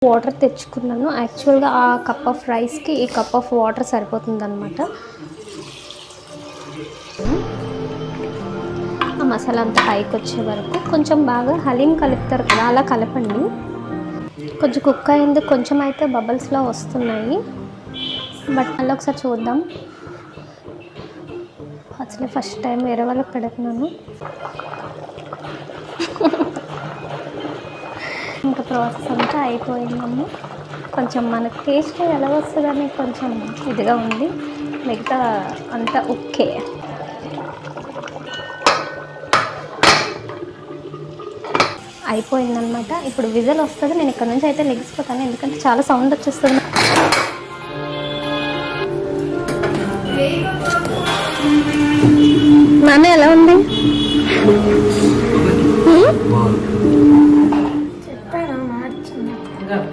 Water తెచ్చుకున్నాను. యాక్చువల్గా ఆ కప్ ఆఫ్ రైస్కి ఈ కప్ ఆఫ్ వాటర్ సరిపోతుందన్నమాట. ఆ మసాలా అంతా పైకి వచ్చే వరకు కొంచెం బాగా హలీం కలుపుతారు కదా, అలా కలపండి. కొంచెం కుక్ అయింది, కొంచెం అయితే బబుల్స్లో వస్తున్నాయి. బట్ మళ్ళీ ఒకసారి చూద్దాం. అసలు ఫస్ట్ టైం వేరే వాళ్ళకి పెడుతున్నాను. ఇంకా ప్రాసెస్ అంతా అయిపోయిందమ్మా. కొంచెం మనకు టేస్ట్ ఎలా వస్తుందని కొంచెం ఇదిగా ఉంది, మిగతా అంతా ఓకే. అయిపోయిందనమాట. ఇప్పుడు విజిల్ వస్తుంది. నేను ఇక్కడ నుంచి అయితే లెగిసిపోతాను, ఎందుకంటే చాలా సౌండ్ వచ్చేస్తుంది.